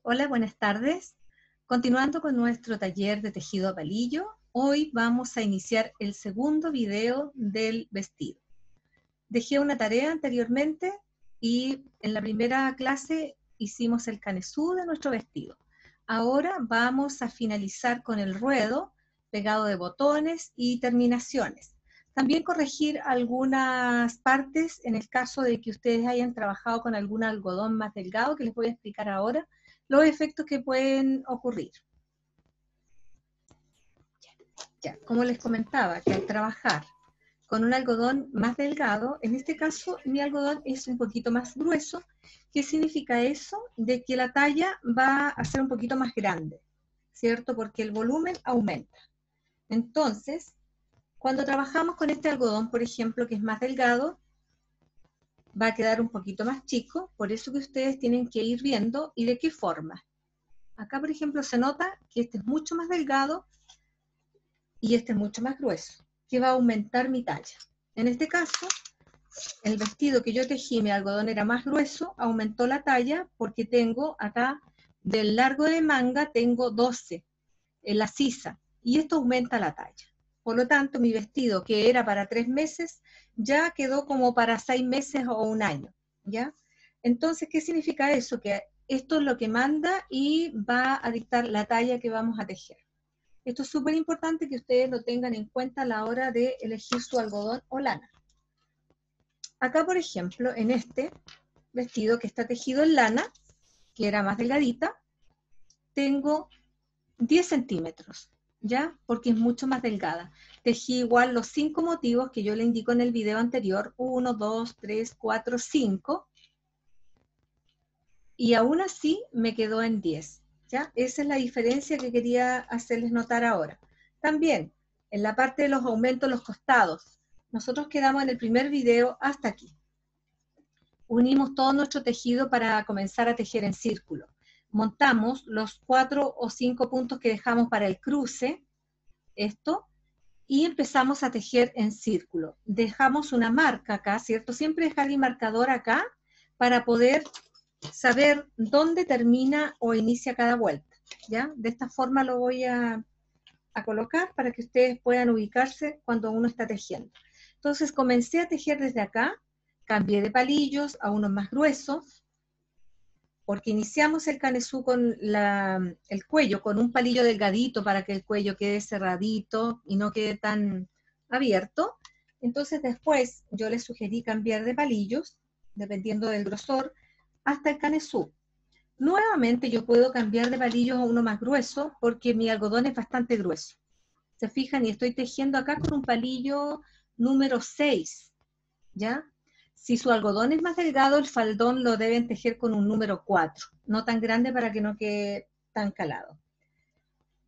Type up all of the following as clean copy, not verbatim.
Hola, buenas tardes. Continuando con nuestro taller de tejido a palillo, hoy vamos a iniciar el segundo video del vestido. Dejé una tarea anteriormente y en la primera clase hicimos el canesú de nuestro vestido. Ahora vamos a finalizar con el ruedo, pegado de botones y terminaciones. También corregir algunas partes en el caso de que ustedes hayan trabajado con algún algodón más delgado, que les voy a explicar ahora los efectos que pueden ocurrir. Ya, como les comentaba, que al trabajar con un algodón más delgado, en este caso mi algodón es un poquito más grueso. ¿Qué significa eso? De que la talla va a ser un poquito más grande, ¿cierto? Porque el volumen aumenta. Entonces, cuando trabajamos con este algodón, por ejemplo, que es más delgado, va a quedar un poquito más chico, por eso que ustedes tienen que ir viendo y de qué forma. Acá, por ejemplo, se nota que este es mucho más delgado y este es mucho más grueso, que va a aumentar mi talla. En este caso, el vestido que yo tejí, mi algodón era más grueso, aumentó la talla porque tengo acá, del largo de manga, tengo 12 en la sisa, y esto aumenta la talla. Por lo tanto, mi vestido, que era para 3 meses, ya quedó como para 6 meses o un año, ¿ya? Entonces, ¿qué significa eso? Que esto es lo que manda y va a dictar la talla que vamos a tejer. Esto es súper importante que ustedes lo tengan en cuenta a la hora de elegir su algodón o lana. Acá, por ejemplo, en este vestido que está tejido en lana, que era más delgadita, tengo 10 centímetros, ¿ya? Porque es mucho más delgada. Tejí igual los 5 motivos que yo le indico en el video anterior, 1, 2, 3, 4, 5, y aún así me quedó en 10, ¿ya? Esa es la diferencia que quería hacerles notar ahora. También, en la parte de los aumentos, los costados, nosotros quedamos en el primer video hasta aquí. Unimos todo nuestro tejido para comenzar a tejer en círculo. Montamos los 4 o 5 puntos que dejamos para el cruce, esto, y empezamos a tejer en círculo. Dejamos una marca acá, ¿cierto? Siempre dejar el marcador acá para poder saber dónde termina o inicia cada vuelta, ¿ya? De esta forma lo voy a colocar para que ustedes puedan ubicarse cuando uno está tejiendo. Entonces comencé a tejer desde acá, cambié de palillos a unos más gruesos, porque iniciamos el canesú con el cuello, con un palillo delgadito para que el cuello quede cerradito y no quede tan abierto. Entonces después yo les sugerí cambiar de palillos, dependiendo del grosor, hasta el canesú. Nuevamente yo puedo cambiar de palillos a uno más grueso porque mi algodón es bastante grueso. Se fijan, y estoy tejiendo acá con un palillo número 6, ¿ya? Si su algodón es más delgado, el faldón lo deben tejer con un número 4, no tan grande para que no quede tan calado.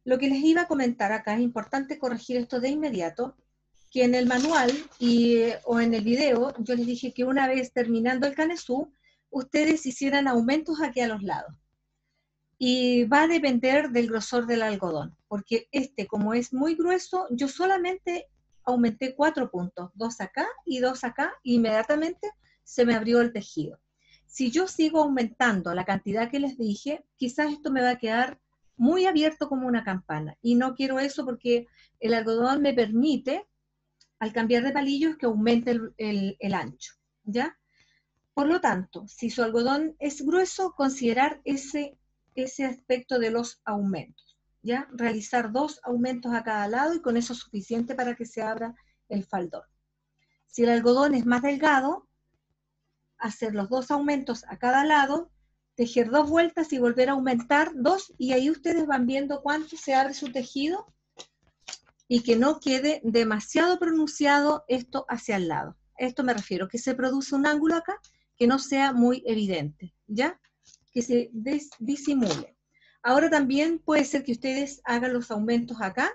Lo que les iba a comentar acá, es importante corregir esto de inmediato, que en el manual o en el video yo les dije que una vez terminando el canesú, ustedes hicieran aumentos aquí a los lados. Y va a depender del grosor del algodón, porque este, como es muy grueso, yo solamente aumenté 4 puntos, 2 acá y 2 acá, e inmediatamente se me abrió el tejido. Si yo sigo aumentando la cantidad que les dije, quizás esto me va a quedar muy abierto como una campana, y no quiero eso porque el algodón me permite, al cambiar de palillos, que aumente el ancho, ¿ya? Por lo tanto, si su algodón es grueso, considerar ese aspecto de los aumentos, ¿ya? Realizar 2 aumentos a cada lado y con eso es suficiente para que se abra el faldón. Si el algodón es más delgado, hacer los 2 aumentos a cada lado, tejer 2 vueltas y volver a aumentar 2, y ahí ustedes van viendo cuánto se abre su tejido y que no quede demasiado pronunciado esto hacia el lado. Esto me refiero, que se produce un ángulo acá que no sea muy evidente, ¿ya? Que se disimule. Ahora también puede ser que ustedes hagan los aumentos acá,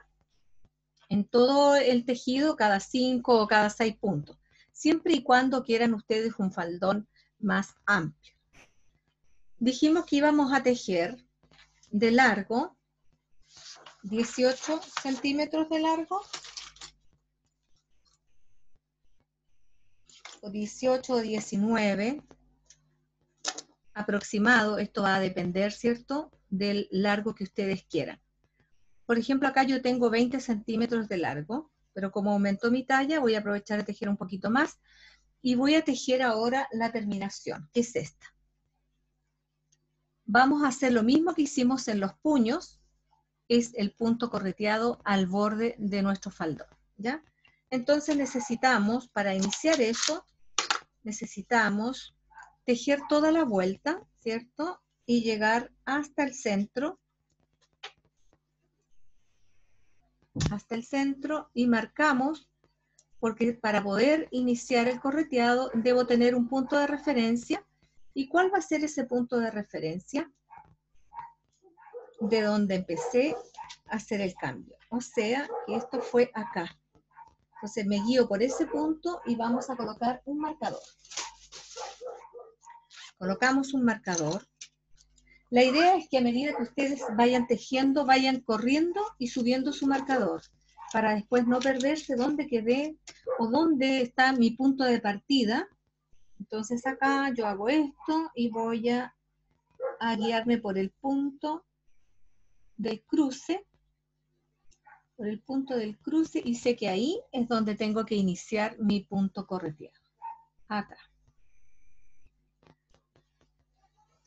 en todo el tejido, cada 5 o cada 6 puntos, siempre y cuando quieran ustedes un faldón más amplio. Dijimos que íbamos a tejer de largo, 18 centímetros de largo, o 18 o 19, aproximado, esto va a depender, ¿cierto?, del largo que ustedes quieran. Por ejemplo, acá yo tengo 20 centímetros de largo, pero como aumentó mi talla, voy a aprovechar de tejer un poquito más, y voy a tejer ahora la terminación, que es esta. Vamos a hacer lo mismo que hicimos en los puños, es el punto correteado al borde de nuestro faldón, ¿ya? Entonces necesitamos, para iniciar eso, necesitamos tejer toda la vuelta, ¿cierto? Y llegar hasta el centro, y marcamos, porque para poder iniciar el correteado debo tener un punto de referencia. ¿Y cuál va a ser ese punto de referencia? De donde empecé a hacer el cambio. O sea, que esto fue acá. Entonces me guío por ese punto y vamos a colocar un marcador. Colocamos un marcador. La idea es que a medida que ustedes vayan tejiendo, vayan corriendo y subiendo su marcador, para después no perderse dónde quedé o dónde está mi punto de partida. Entonces acá yo hago esto y voy a guiarme por el punto del cruce, y sé que ahí es donde tengo que iniciar mi punto correteado. Acá.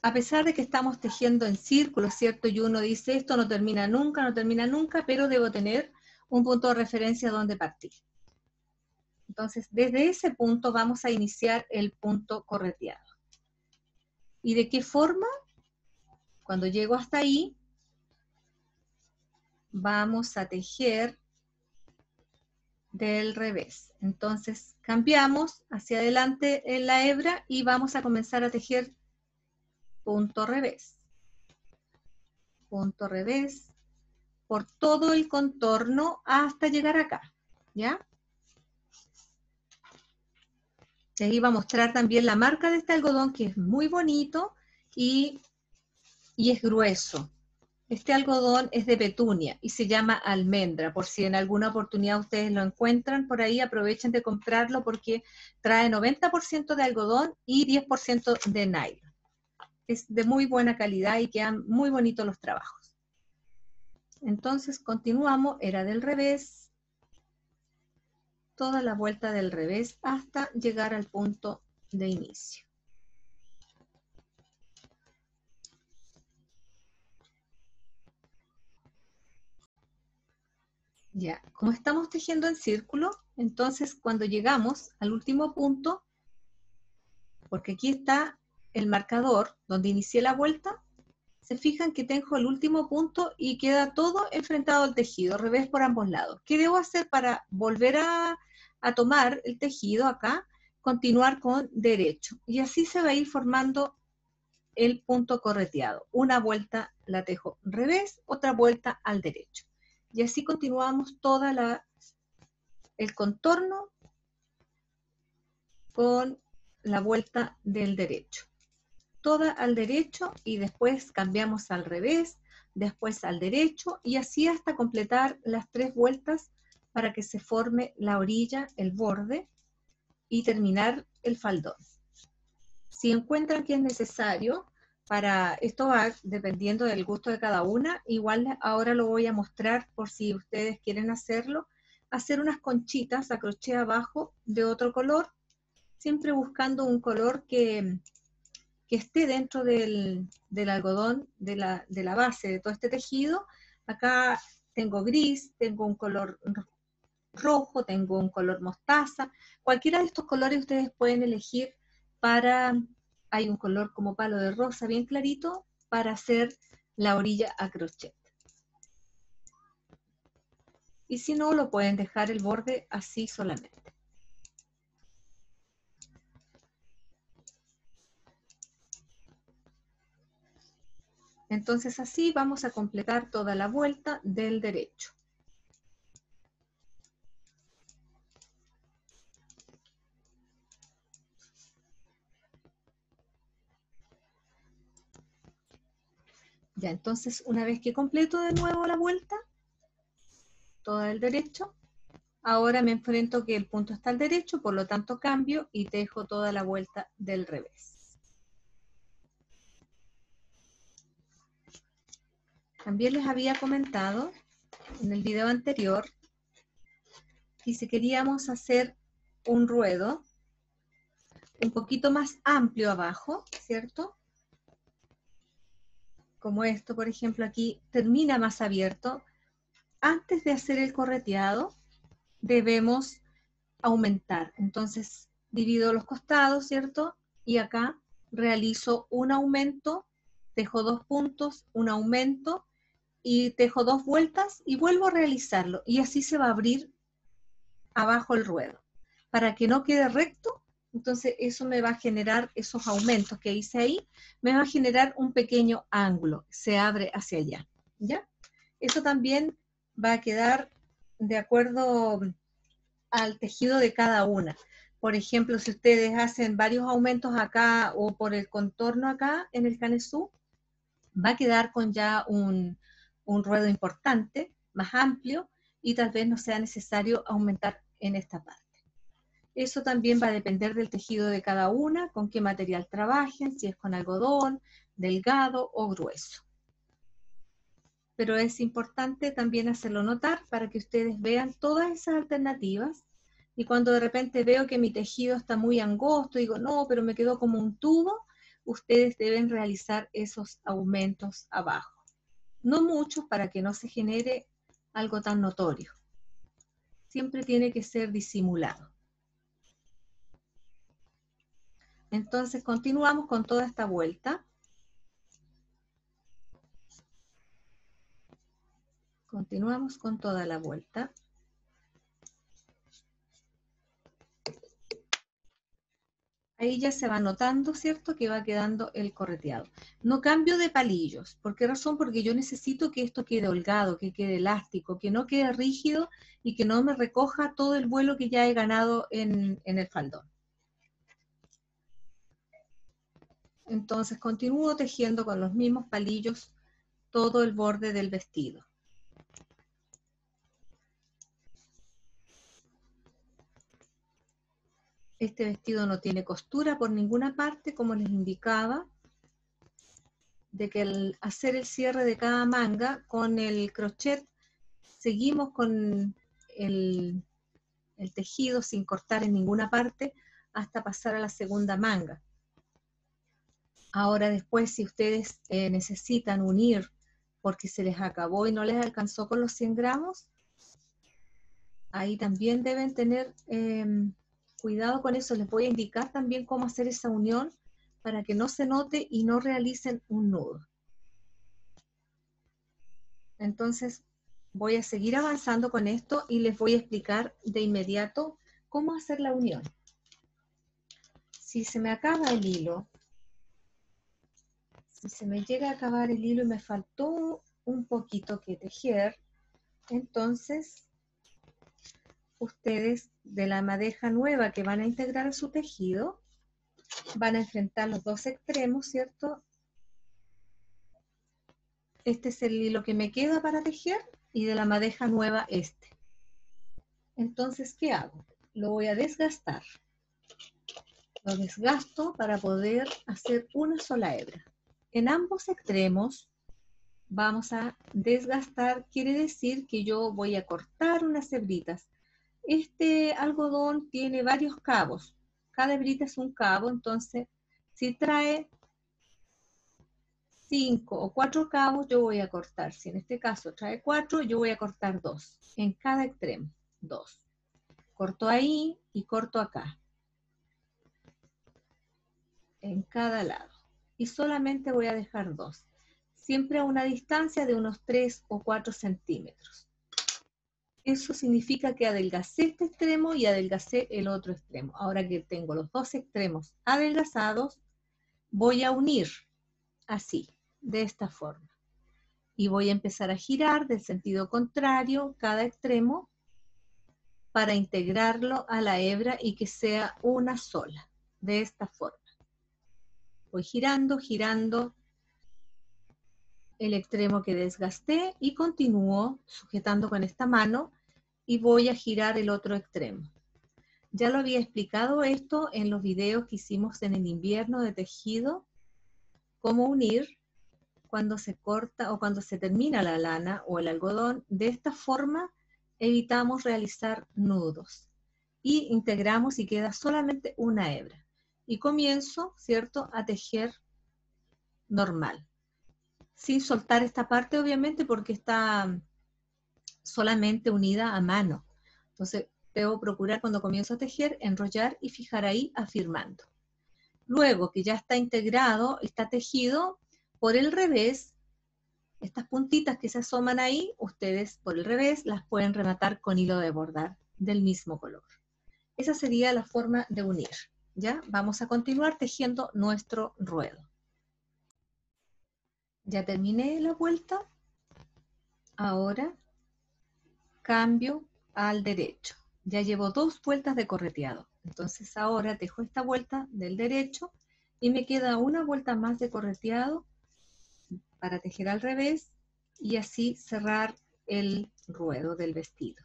A pesar de que estamos tejiendo en círculos, ¿cierto? Y uno dice, esto no termina nunca, pero debo tener un punto de referencia donde partir. Entonces, desde ese punto vamos a iniciar el punto correteado. ¿Y de qué forma? Cuando llego hasta ahí, vamos a tejer del revés. Entonces, cambiamos hacia adelante en la hebra y vamos a comenzar a tejer punto revés, por todo el contorno hasta llegar acá, ¿ya? Y ahí va a mostrar también la marca de este algodón, que es muy bonito y es grueso. Este algodón es de petunia y se llama almendra. Por si en alguna oportunidad ustedes lo encuentran por ahí, aprovechen de comprarlo porque trae 90% de algodón y 10% de nylon. Es de muy buena calidad y quedan muy bonitos los trabajos. Entonces continuamos, era del revés, toda la vuelta del revés hasta llegar al punto de inicio. Ya, como estamos tejiendo en círculo, entonces cuando llegamos al último punto, porque aquí está el marcador donde inicié la vuelta, se fijan que tengo el último punto y queda todo enfrentado al tejido, revés por ambos lados. ¿Qué debo hacer para volver a tomar el tejido acá? Continuar con derecho. Y así se va a ir formando el punto correteado. Una vuelta la tejo revés, otra vuelta al derecho. Y así continuamos toda el contorno con la vuelta del derecho. Toda al derecho y después cambiamos al revés, después al derecho y así hasta completar las 3 vueltas para que se forme la orilla, el borde y terminar el faldón. Si encuentran que es necesario, para esto va dependiendo del gusto de cada una, igual ahora lo voy a mostrar por si ustedes quieren hacerlo, hacer unas conchitas a crochet abajo de otro color, siempre buscando un color que esté dentro del algodón, de la base de todo este tejido. Acá tengo gris, tengo un color rojo, tengo un color mostaza. Cualquiera de estos colores ustedes pueden elegir para, hay un color como palo de rosa bien clarito, para hacer la orilla a crochet. Y si no, lo pueden dejar el borde así solamente. Entonces así vamos a completar toda la vuelta del derecho. Ya, entonces una vez que completo de nuevo la vuelta, toda el derecho, ahora me enfrento que el punto está al derecho, por lo tanto cambio y tejo toda la vuelta del revés. También les había comentado en el video anterior que si queríamos hacer un ruedo un poquito más amplio abajo, ¿cierto? Como esto, por ejemplo, aquí termina más abierto. Antes de hacer el correteado, debemos aumentar. Entonces, divido los costados, ¿cierto? Y acá realizo un aumento, dejo 2 puntos, un aumento, y tejo 2 vueltas y vuelvo a realizarlo. Y así se va a abrir abajo el ruedo. Para que no quede recto, entonces eso me va a generar esos aumentos que hice ahí, me va a generar un pequeño ángulo, se abre hacia allá, ¿ya? Eso también va a quedar de acuerdo al tejido de cada una. Por ejemplo, si ustedes hacen varios aumentos acá o por el contorno acá en el canesú, va a quedar con ya un ruedo importante, más amplio, y tal vez no sea necesario aumentar en esta parte. Eso también va a depender del tejido de cada una, con qué material trabajen, si es con algodón, delgado o grueso. Pero es importante también hacerlo notar para que ustedes vean todas esas alternativas. Y cuando de repente veo que mi tejido está muy angosto, digo, no, pero me quedó como un tubo, ustedes deben realizar esos aumentos abajo. No muchos para que no se genere algo tan notorio. Siempre tiene que ser disimulado. Entonces continuamos con toda esta vuelta. Continuamos con toda la vuelta. Ahí ya se va notando, ¿cierto? Que va quedando el correteado. No cambio de palillos. ¿Por qué razón? Porque yo necesito que esto quede holgado, que quede elástico, que no quede rígido y que no me recoja todo el vuelo que ya he ganado en el faldón. Entonces continúo tejiendo con los mismos palillos todo el borde del vestido. Este vestido no tiene costura por ninguna parte, como les indicaba, de que al hacer el cierre de cada manga con el crochet seguimos con el tejido sin cortar en ninguna parte hasta pasar a la segunda manga. Ahora después, si ustedes necesitan unir porque se les acabó y no les alcanzó con los 100 gramos, ahí también deben tener cuidado con eso. Les voy a indicar también cómo hacer esa unión para que no se note y no realicen un nudo. Entonces voy a seguir avanzando con esto y les voy a explicar de inmediato cómo hacer la unión. Si se me acaba el hilo, si se me llega a acabar el hilo y me faltó un poquito que tejer, entonces ustedes de la madeja nueva que van a integrar a su tejido, van a enfrentar los dos extremos, ¿cierto? Este es el hilo que me queda para tejer y de la madeja nueva este. Entonces, ¿qué hago? Lo voy a desgastar. Lo desgasto para poder hacer una sola hebra. En ambos extremos vamos a desgastar, quiere decir que yo voy a cortar unas hebritas. Este algodón tiene varios cabos, cada hebrita es un cabo, entonces si trae 5 o 4 cabos yo voy a cortar, si en este caso trae 4 yo voy a cortar 2, en cada extremo, 2. Corto ahí y corto acá, en cada lado, y solamente voy a dejar 2, siempre a una distancia de unos 3 o 4 centímetros. Eso significa que adelgacé este extremo y adelgacé el otro extremo. Ahora que tengo los dos extremos adelgazados, voy a unir así, de esta forma. Y voy a empezar a girar del sentido contrario cada extremo para integrarlo a la hebra y que sea una sola, de esta forma. Voy girando, girando el extremo que desgasté y continúo sujetando con esta mano y voy a girar el otro extremo. Ya lo había explicado esto en los videos que hicimos en el invierno de tejido, cómo unir cuando se corta o cuando se termina la lana o el algodón. De esta forma evitamos realizar nudos y integramos y queda solamente una hebra. Y comienzo, ¿cierto?, a tejer normal, sin soltar esta parte obviamente porque está solamente unida a mano. Entonces debo procurar cuando comienzo a tejer, enrollar y fijar ahí afirmando. Luego que ya está integrado, está tejido, por el revés, estas puntitas que se asoman ahí, ustedes por el revés las pueden rematar con hilo de bordar del mismo color. Esa sería la forma de unir. ¿Ya? Vamos a continuar tejiendo nuestro ruedo. Ya terminé la vuelta. Ahora cambio al derecho. Ya llevo 2 vueltas de correteado. Entonces ahora tejo esta vuelta del derecho y me queda una vuelta más de correteado para tejer al revés y así cerrar el ruedo del vestido.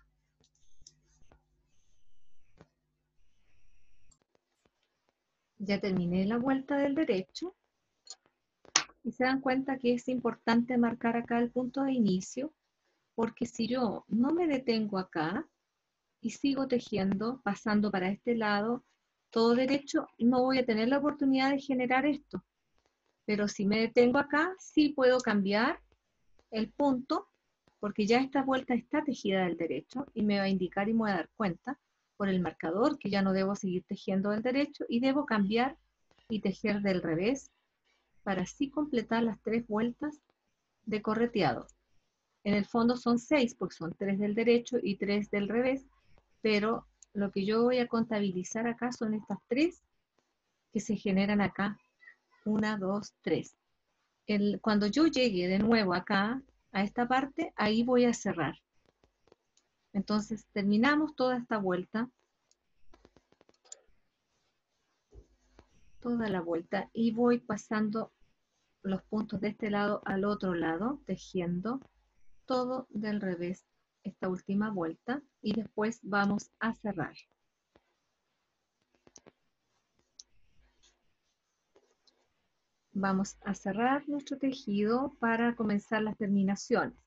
Ya terminé la vuelta del derecho y se dan cuenta que es importante marcar acá el punto de inicio, porque si yo no me detengo acá y sigo tejiendo, pasando para este lado, todo derecho, no voy a tener la oportunidad de generar esto. Pero si me detengo acá, sí puedo cambiar el punto, porque ya esta vuelta está tejida del derecho y me va a indicar y me voy a dar cuenta por el marcador que ya no debo seguir tejiendo del derecho y debo cambiar y tejer del revés para así completar las 3 vueltas de correteado. En el fondo son 6 porque son 3 del derecho y 3 del revés, pero lo que yo voy a contabilizar acá son estas 3 que se generan acá. 1, 2, 3. Cuando yo llegue de nuevo acá, a esta parte, ahí voy a cerrar. Entonces terminamos toda esta vuelta, toda la vuelta, y voy pasando los puntos de este lado al otro lado, tejiendo todo del revés esta última vuelta, y después vamos a cerrar. Vamos a cerrar nuestro tejido para comenzar las terminaciones.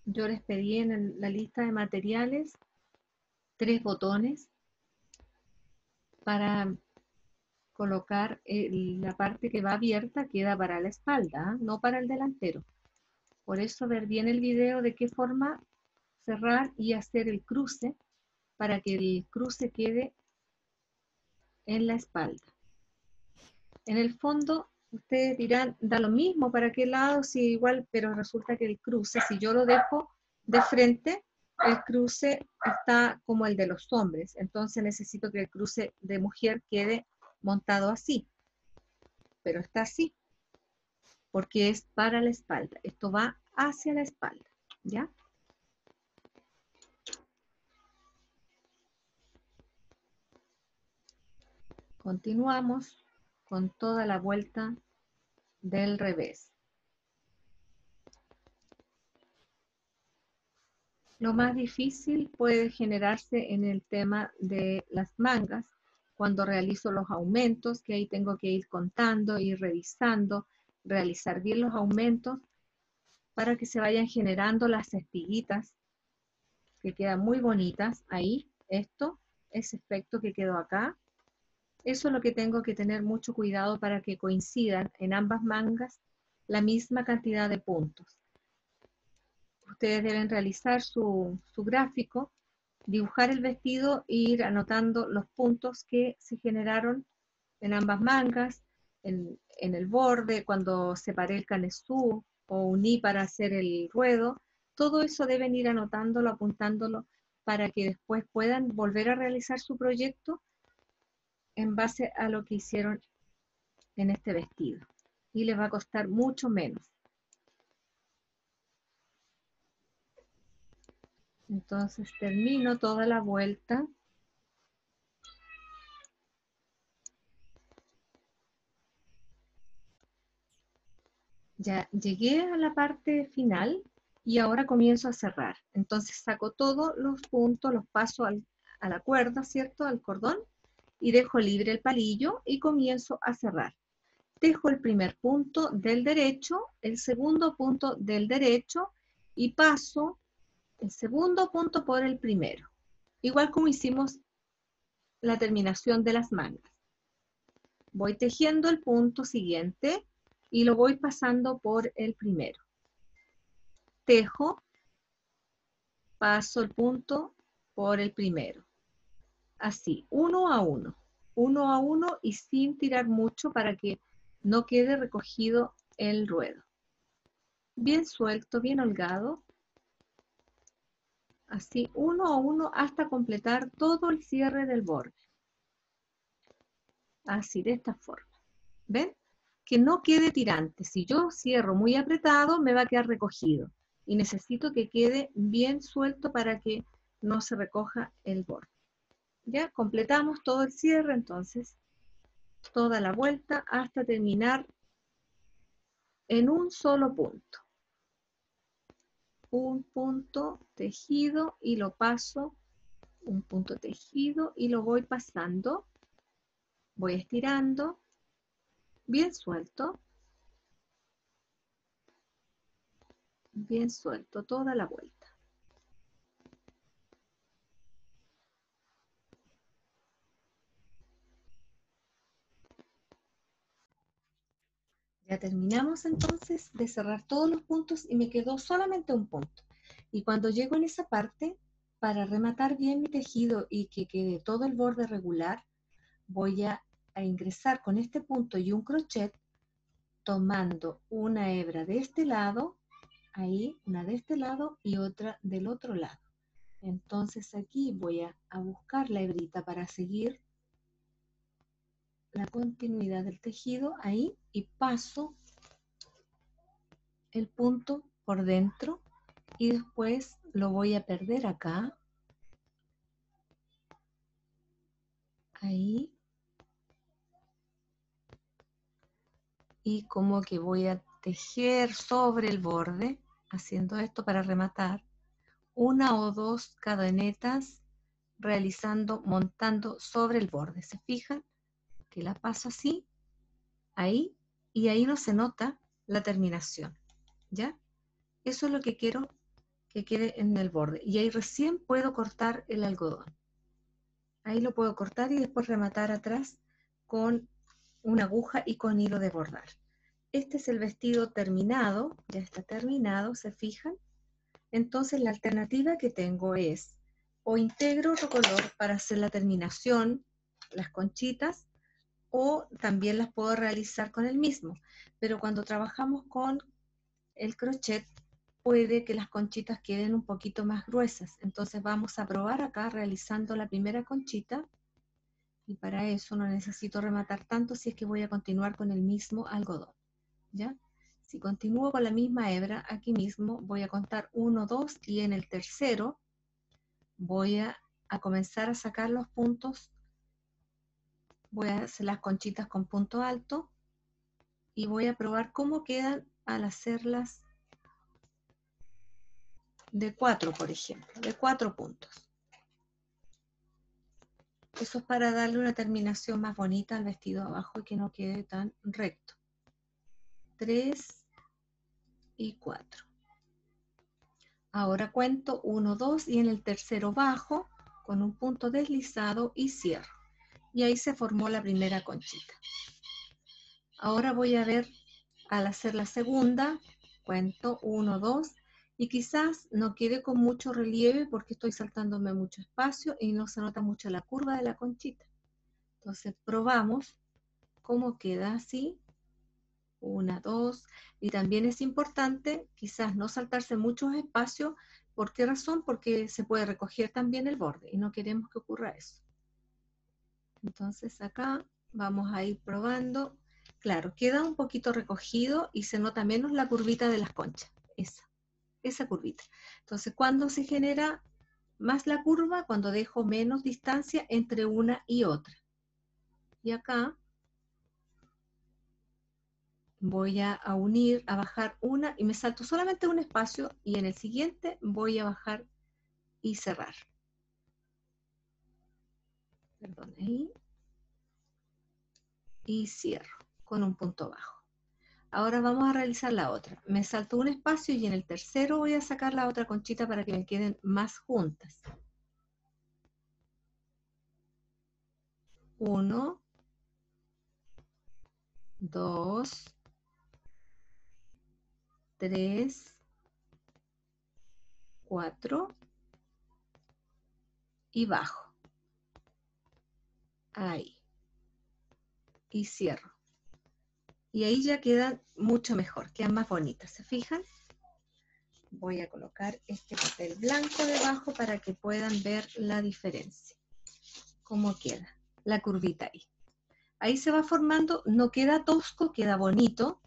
Yo les pedí en la lista de materiales 3 botones para colocar la parte que va abierta, queda para la espalda, no para el delantero. Por eso ver bien el video de qué forma cerrar y hacer el cruce para que el cruce quede en la espalda. En el fondo, ustedes dirán, da lo mismo para qué lado, si igual, pero resulta que el cruce, si yo lo dejo de frente, el cruce está como el de los hombres, entonces necesito que el cruce de mujer quede montado así, pero está así, porque es para la espalda, esto va hacia la espalda, ¿ya? Continuamos con toda la vuelta del revés. Lo más difícil puede generarse en el tema de las mangas, cuando realizo los aumentos, que ahí tengo que ir contando, ir revisando, realizar bien los aumentos para que se vayan generando las espiguitas que quedan muy bonitas ahí. Ese efecto que quedó acá, eso es lo que tengo que tener mucho cuidado para que coincidan en ambas mangas la misma cantidad de puntos. Ustedes deben realizar su gráfico, dibujar el vestido e ir anotando los puntos que se generaron en ambas mangas, en el borde, cuando separé el canesú o uní para hacer el ruedo. Todo eso deben ir anotándolo, apuntándolo, para que después puedan volver a realizar su proyecto en base a lo que hicieron en este vestido. Y les va a costar mucho menos. Entonces termino toda la vuelta. Ya llegué a la parte final y ahora comienzo a cerrar. Entonces saco todos los puntos, los paso a la cuerda, ¿cierto? Al cordón, y dejo libre el palillo y comienzo a cerrar. tejo el primer punto del derecho, el segundo punto del derecho y paso el segundo punto por el primero. Igual como hicimos la terminación de las mangas. Voy tejiendo el punto siguiente y lo voy pasando por el primero. Tejo, paso el punto por el primero. Así, uno a uno y sin tirar mucho para que no quede recogido el ruedo. Bien suelto, bien holgado. Así, uno a uno hasta completar todo el cierre del borde. Así, de esta forma. ¿Ven? Que no quede tirante. Si yo cierro muy apretado, me va a quedar recogido. Y necesito que quede bien suelto para que no se recoja el borde. Ya completamos todo el cierre, entonces, toda la vuelta hasta terminar en un solo punto. Un punto tejido y lo paso, un punto tejido y lo voy pasando. Voy estirando, bien suelto toda la vuelta. Ya terminamos entonces de cerrar todos los puntos y me quedó solamente un punto. Y cuando llego en esa parte, para rematar bien mi tejido y que quede todo el borde regular, voy a ingresar con este punto y un crochet tomando una hebra de este lado, ahí, una de este lado y otra del otro lado. Entonces aquí voy a buscar la hebrita para seguir la continuidad del tejido ahí y paso el punto por dentro y después lo voy a perder acá, ahí, y como que voy a tejer sobre el borde, haciendo esto para rematar, una o dos cadenetas realizando, montando sobre el borde. ¿Se fijan? Que la paso así, ahí, y ahí no se nota la terminación, ¿ya? Eso es lo que quiero que quede en el borde. Y ahí recién puedo cortar el algodón. Ahí lo puedo cortar y después rematar atrás con una aguja y con hilo de bordar. Este es el vestido terminado, ya está terminado, ¿se fijan? Entonces la alternativa que tengo es o integro otro color para hacer la terminación, las conchitas, o también las puedo realizar con el mismo. Pero cuando trabajamos con el crochet, puede que las conchitas queden un poquito más gruesas. Entonces vamos a probar acá realizando la primera conchita. Y para eso no necesito rematar tanto si es que voy a continuar con el mismo algodón. ¿Ya? Si continúo con la misma hebra, aquí mismo voy a contar 1, 2 y en el tercero voy a comenzar a sacar los puntos. Voy a hacer las conchitas con punto alto y voy a probar cómo quedan al hacerlas de 4, por ejemplo, de 4 puntos. Eso es para darle una terminación más bonita al vestido abajo y que no quede tan recto. 3 y 4. Ahora cuento 1, 2 y en el tercero bajo con un punto deslizado y cierro. Y ahí se formó la primera conchita. Ahora voy a ver, al hacer la segunda, cuento 1, 2 y quizás no quede con mucho relieve porque estoy saltándome mucho espacio y no se nota mucho la curva de la conchita. Entonces probamos cómo queda así. 1, 2, y también es importante quizás no saltarse muchos espacios. ¿Por qué razón? Porque se puede recoger también el borde y no queremos que ocurra eso. Entonces acá vamos a ir probando. Claro, queda un poquito recogido y se nota menos la curvita de las conchas, esa curvita. Entonces, ¿cuándo se genera más la curva? Cuando dejo menos distancia entre una y otra. Y acá voy a unir, a bajar una y me salto solamente un espacio y en el siguiente voy a bajar y cerrar. Perdón, ahí. Y cierro con un punto bajo. Ahora vamos a realizar la otra. Me salto un espacio y en el tercero voy a sacar la otra conchita para que me queden más juntas. 1, 2, 3, 4 y bajo. Ahí. Y cierro. Y ahí ya quedan mucho mejor, quedan más bonitas, ¿se fijan? Voy a colocar este papel blanco debajo para que puedan ver la diferencia. Cómo queda la curvita ahí. Ahí se va formando, no queda tosco, queda bonito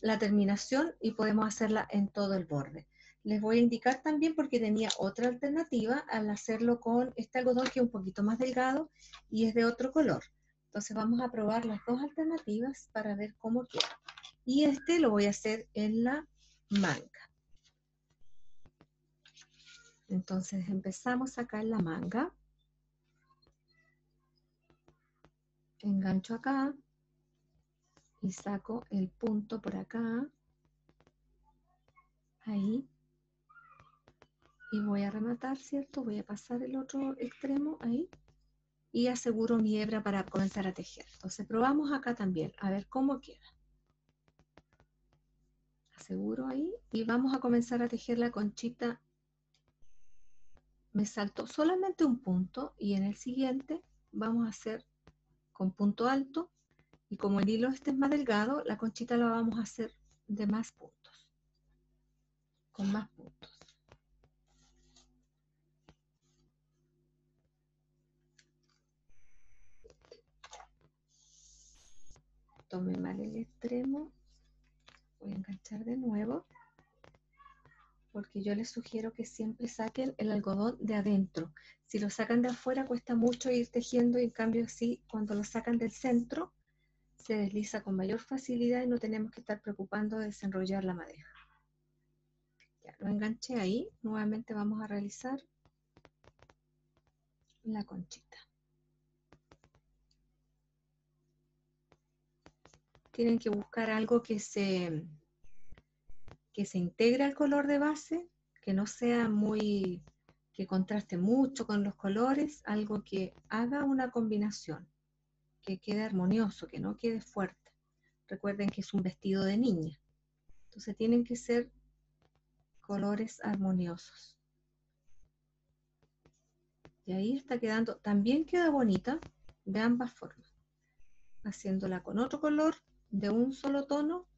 la terminación y podemos hacerla en todo el borde. Les voy a indicar también porque tenía otra alternativa al hacerlo con este algodón que es un poquito más delgado y es de otro color. Entonces vamos a probar las dos alternativas para ver cómo queda. Y este lo voy a hacer en la manga. Entonces empezamos acá en la manga. Engancho acá y saco el punto por acá. Ahí. Y voy a rematar, ¿cierto? Voy a pasar el otro extremo ahí. Y aseguro mi hebra para comenzar a tejer. Entonces probamos acá también, a ver cómo queda. Aseguro ahí y vamos a comenzar a tejer la conchita. Me salto solamente un punto y en el siguiente vamos a hacer con punto alto y como el hilo este es más delgado, la conchita la vamos a hacer de más puntos, con más puntos. Tome mal el extremo, voy a enganchar de nuevo, porque yo les sugiero que siempre saquen el algodón de adentro. Si lo sacan de afuera cuesta mucho ir tejiendo y en cambio así cuando lo sacan del centro se desliza con mayor facilidad y no tenemos que estar preocupando de desenrollar la madeja. Ya lo enganché ahí, nuevamente vamos a realizar la conchita. Tienen que buscar algo que se integre al color de base, que no sea muy, que contraste mucho con los colores, algo que haga una combinación, que quede armonioso, que no quede fuerte. Recuerden que es un vestido de niña, entonces tienen que ser colores armoniosos. Y ahí está quedando, también queda bonita de ambas formas, haciéndola con otro color de un solo tono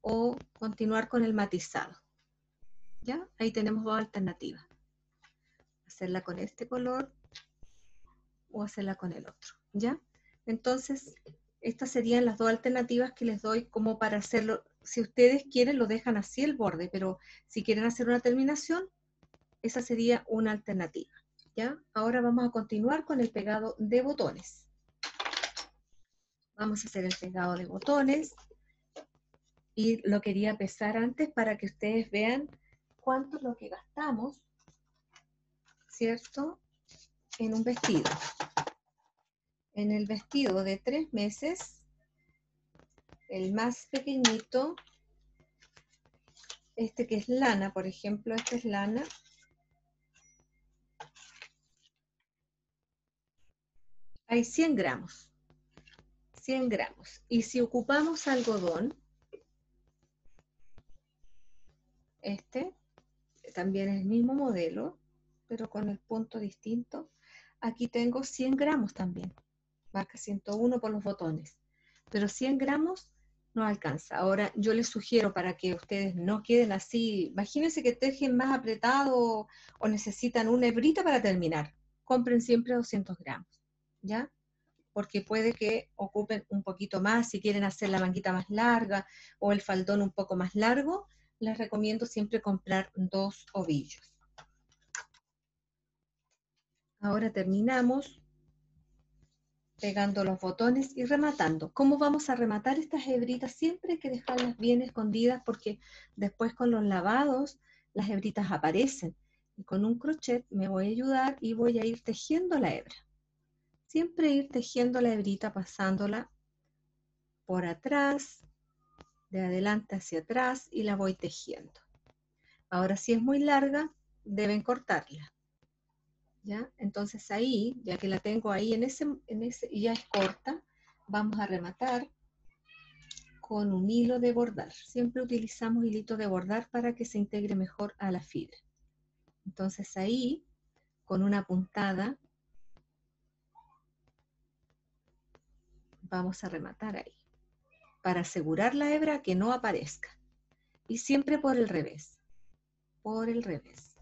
o continuar con el matizado. ¿Ya? Ahí tenemos dos alternativas. Hacerla con este color o hacerla con el otro. ¿Ya? Entonces, estas serían las dos alternativas que les doy como para hacerlo. Si ustedes quieren, lo dejan así el borde, pero si quieren hacer una terminación, esa sería una alternativa. ¿Ya? Ahora vamos a continuar con el pegado de botones. Vamos a hacer el pegado de botones y lo quería pesar antes para que ustedes vean cuánto es lo que gastamos, ¿cierto? En un vestido. En el vestido de 3 meses, el más pequeñito, este que es lana, por ejemplo, este es lana, hay 100 gramos. 100 gramos. Y si ocupamos algodón, este también es el mismo modelo, pero con el punto distinto. Aquí tengo 100 gramos también. Marca 101 por los botones. Pero 100 gramos no alcanza. Ahora, yo les sugiero para que ustedes no queden así, imagínense que tejen más apretado o necesitan una hebrita para terminar. Compren siempre 200 gramos, ¿ya? Porque puede que ocupen un poquito más, si quieren hacer la manguita más larga o el faldón un poco más largo, les recomiendo siempre comprar 2 ovillos. Ahora terminamos pegando los botones y rematando. ¿Cómo vamos a rematar estas hebritas? Siempre hay que dejarlas bien escondidas porque después con los lavados las hebritas aparecen. Y con un crochet me voy a ayudar y voy a ir tejiendo la hebra. Siempre ir tejiendo la hebrita, pasándola por atrás, de adelante hacia atrás y la voy tejiendo. Ahora, si es muy larga, deben cortarla. ¿Ya? Entonces ahí, ya que la tengo ahí y ya es corta, vamos a rematar con un hilo de bordar. Siempre utilizamos hilito de bordar para que se integre mejor a la fibra. Entonces ahí, con una puntada, vamos a rematar ahí, para asegurar la hebra que no aparezca. Y siempre por el revés, por el revés.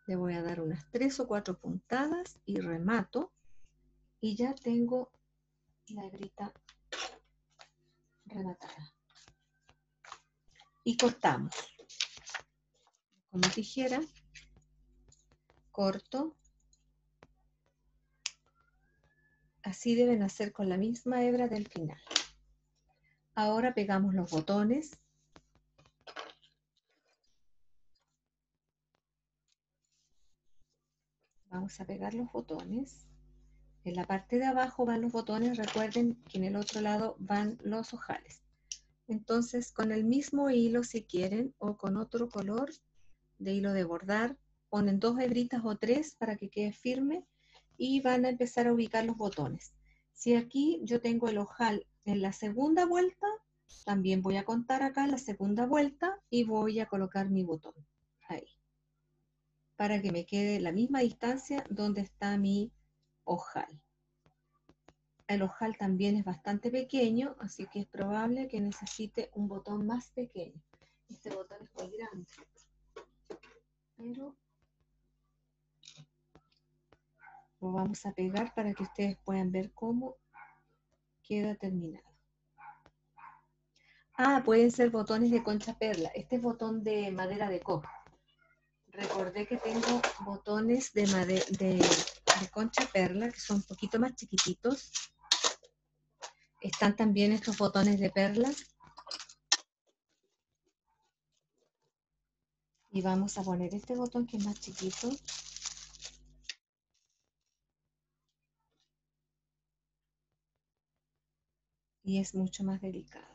Le voy a dar unas 3 o 4 puntadas y remato. Y ya tengo la hebrita rematada. Y cortamos. Con mi tijera, corto. Así deben hacer con la misma hebra del final. Ahora pegamos los botones. Vamos a pegar los botones. En la parte de abajo van los botones, recuerden que en el otro lado van los ojales. Entonces, con el mismo hilo, si quieren, o con otro color de hilo de bordar, ponen 2 hebritas o 3 para que quede firme y van a empezar a ubicar los botones. Si aquí yo tengo el ojal en la segunda vuelta, también voy a contar acá la segunda vuelta y voy a colocar mi botón ahí, para que me quede la misma distancia donde está mi ojal. El ojal también es bastante pequeño, así que es probable que necesite un botón más pequeño. Este botón es muy grande, pero lo vamos a pegar para que ustedes puedan ver cómo queda terminado. Ah, pueden ser botones de concha perla. Este es botón de madera de coco. Recordé que tengo botones de concha perla que son un poquito más chiquititos. Están también estos botones de perla. Y vamos a poner este botón que es más chiquito. Y es mucho más delicado.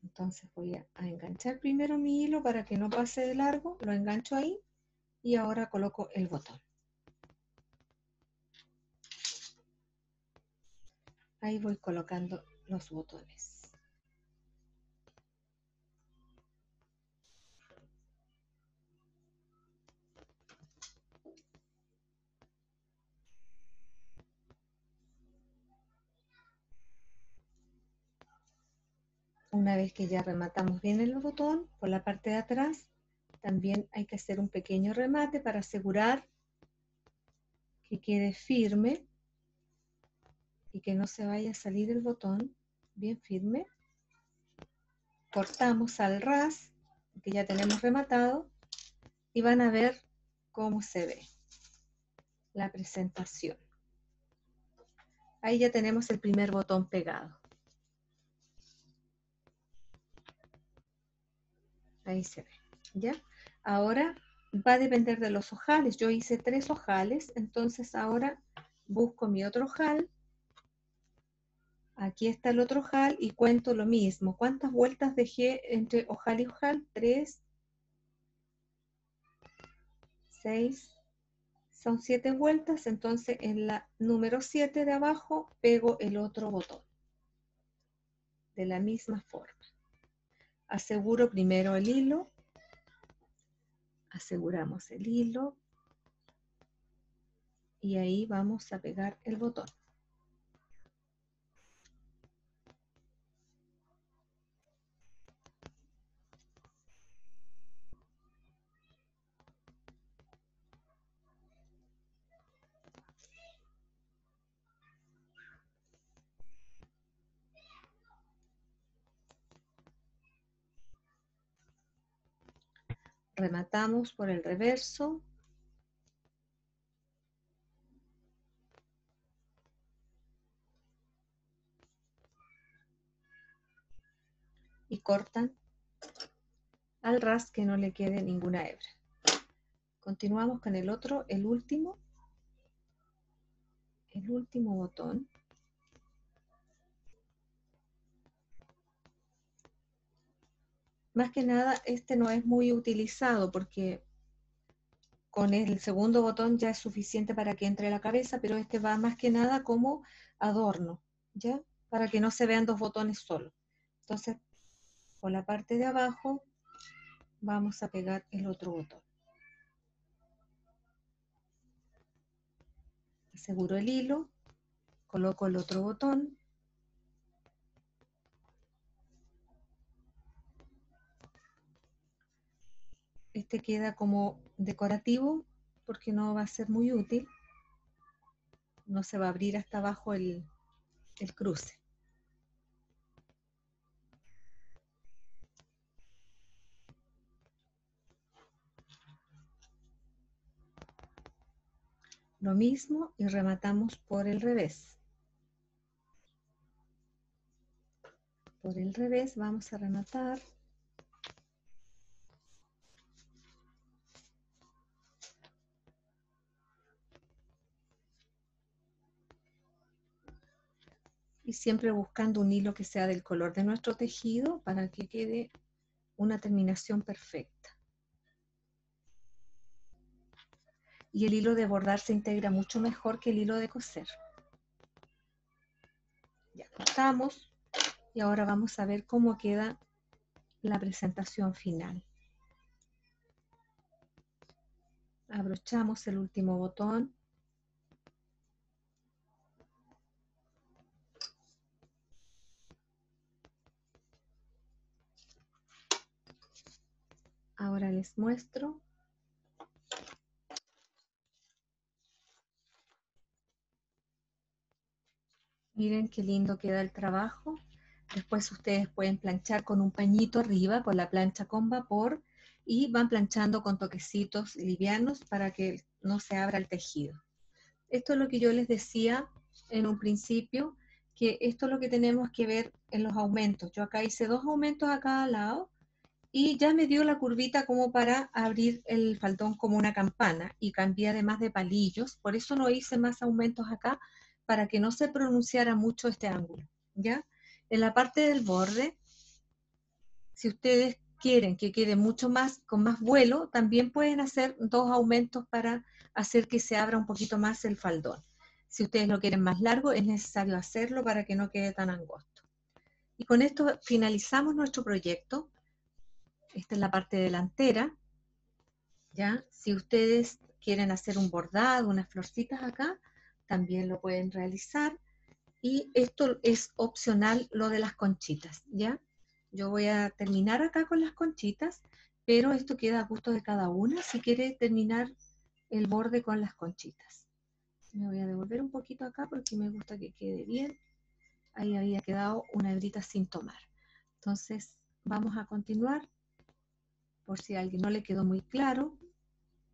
Entonces voy a enganchar primero mi hilo para que no pase de largo. Lo engancho ahí y ahora coloco el botón. Ahí voy colocando los botones. Una vez que ya rematamos bien el botón, por la parte de atrás, también hay que hacer un pequeño remate para asegurar que quede firme y que no se vaya a salir el botón bien firme. Cortamos al ras, que ya tenemos rematado, y van a ver cómo se ve la presentación. Ahí ya tenemos el primer botón pegado. Ahí se ve, ¿ya? Ahora va a depender de los ojales. Yo hice 3 ojales, entonces ahora busco mi otro ojal. Aquí está el otro ojal y cuento lo mismo. ¿Cuántas vueltas dejé entre ojal y ojal? 3, 6, son 7 vueltas. Entonces en la número 7 de abajo pego el otro botón. De la misma forma. Aseguro primero el hilo. Aseguramos el hilo. Y ahí vamos a pegar el botón. Rematamos por el reverso. Y cortan al ras que no le quede ninguna hebra. Continuamos con el otro, el último. el último botón. Más que nada, este no es muy utilizado porque con el segundo botón ya es suficiente para que entre la cabeza, pero este va más que nada como adorno, ¿ya? Para que no se vean dos botones solos. Entonces, por la parte de abajo vamos a pegar el otro botón. Aseguro el hilo, coloco el otro botón. Este queda como decorativo porque no va a ser muy útil. No se va a abrir hasta abajo el cruce. Lo mismo y rematamos por el revés. Por el revés vamos a rematar. Y siempre buscando un hilo que sea del color de nuestro tejido para que quede una terminación perfecta. Y el hilo de bordar se integra mucho mejor que el hilo de coser. Ya cortamos y ahora vamos a ver cómo queda la presentación final. Abrochamos el último botón. Ahora les muestro. Miren qué lindo queda el trabajo. Después ustedes pueden planchar con un pañito arriba, con la plancha con vapor, y van planchando con toquecitos livianos para que no se abra el tejido. Esto es lo que yo les decía en un principio, que esto es lo que tenemos que ver en los aumentos. Yo acá hice 2 aumentos a cada lado, y ya me dio la curvita como para abrir el faldón como una campana y cambié además de palillos, por eso no hice más aumentos acá, para que no se pronunciara mucho este ángulo, ¿ya? En la parte del borde, si ustedes quieren que quede mucho más, con más vuelo, también pueden hacer 2 aumentos para hacer que se abra un poquito más el faldón. Si ustedes lo quieren más largo, es necesario hacerlo para que no quede tan angosto. Y con esto finalizamos nuestro proyecto. Esta es la parte delantera, ¿ya? Si ustedes quieren hacer un bordado, unas florcitas acá, también lo pueden realizar. Y esto es opcional, lo de las conchitas, ¿ya? Yo voy a terminar acá con las conchitas, pero esto queda a gusto de cada una si quiere terminar el borde con las conchitas. Me voy a devolver un poquito acá porque me gusta que quede bien. Ahí había quedado una hebrita sin tomar. Entonces, vamos a continuar. Por si a alguien no le quedó muy claro,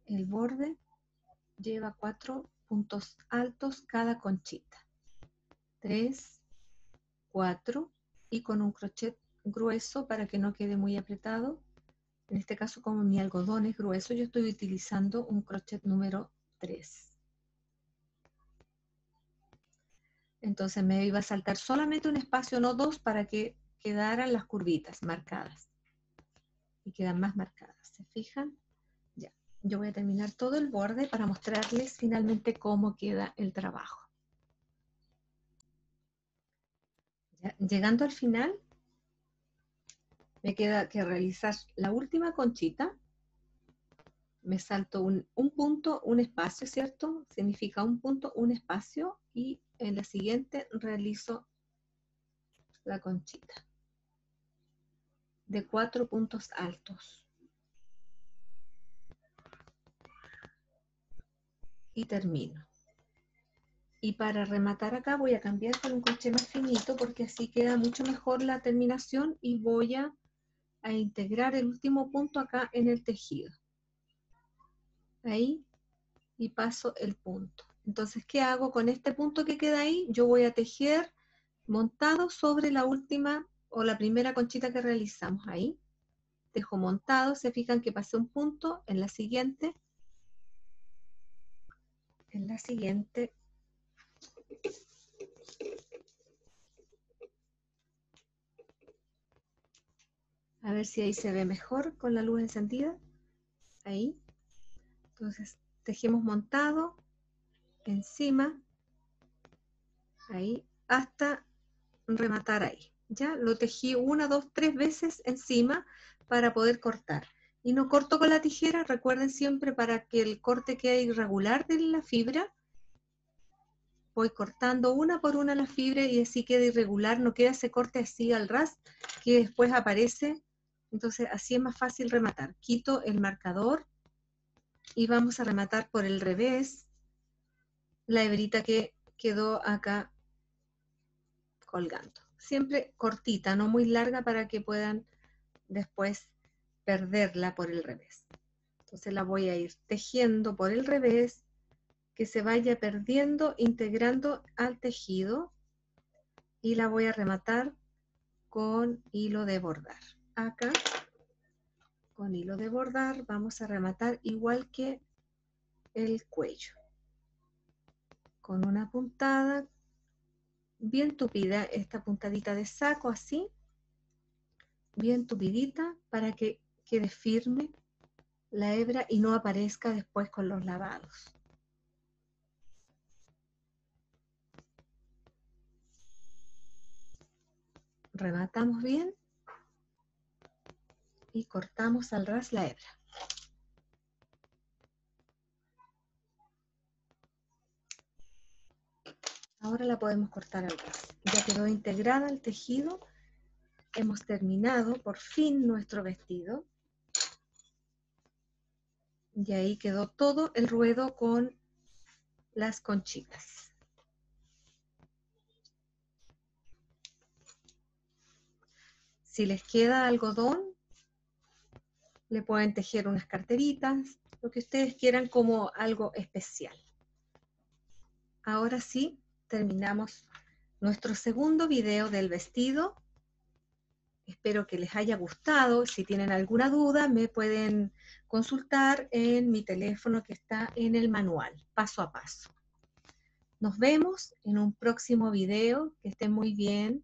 el borde lleva 4 puntos altos cada conchita. 3, 4 y con un crochet grueso para que no quede muy apretado. En este caso, como mi algodón es grueso, yo estoy utilizando un crochet número 3. Entonces me iba a saltar solamente un espacio, no 2, para que quedaran las curvitas marcadas. Y quedan más marcadas, ¿se fijan? Ya. Yo voy a terminar todo el borde para mostrarles finalmente cómo queda el trabajo. Ya, llegando al final, me queda que realizar la última conchita. Me salto un punto, un espacio, ¿cierto? Significa un punto, un espacio, y en la siguiente realizo la conchita de 4 puntos altos. Y termino. Y para rematar acá voy a cambiar con un crochet más finito porque así queda mucho mejor la terminación, y voy a integrar el último punto acá en el tejido. Ahí, y paso el punto. Entonces, ¿qué hago con este punto que queda ahí? Yo voy a tejer montado sobre la última o la primera conchita que realizamos. Ahí dejo montado, se fijan que pasé un punto. En la siguiente A ver si ahí se ve mejor con la luz encendida. Ahí. Entonces, tejemos montado, encima, ahí, hasta rematar ahí. Ya lo tejí 1, 2, 3 veces encima para poder cortar. Y no corto con la tijera, recuerden siempre, para que el corte quede irregular de la fibra. Voy cortando una por una la fibra y así queda irregular, no queda ese corte así al ras que después aparece. Entonces así es más fácil rematar. Quito el marcador y vamos a rematar por el revés la hebrita que quedó acá colgando. Siempre cortita, no muy larga para que puedan después perderla por el revés. Entonces la voy a ir tejiendo por el revés, que se vaya perdiendo, integrando al tejido, y la voy a rematar con hilo de bordar. Acá, con hilo de bordar, vamos a rematar igual que el cuello. Con una puntada bien tupida, esta puntadita de saco así, bien tupidita, para que quede firme la hebra y no aparezca después con los lavados. Rematamos bien y cortamos al ras la hebra. Ahora la podemos cortar al ras. Ya quedó integrada al tejido. Hemos terminado por fin nuestro vestido. Y ahí quedó todo el ruedo con las conchitas. Si les queda algodón, le pueden tejer unas carteritas, lo que ustedes quieran como algo especial. Ahora sí, terminamos nuestro segundo video del vestido. Espero que les haya gustado. Si tienen alguna duda, me pueden consultar en mi teléfono que está en el manual, paso a paso. Nos vemos en un próximo video. Que estén muy bien.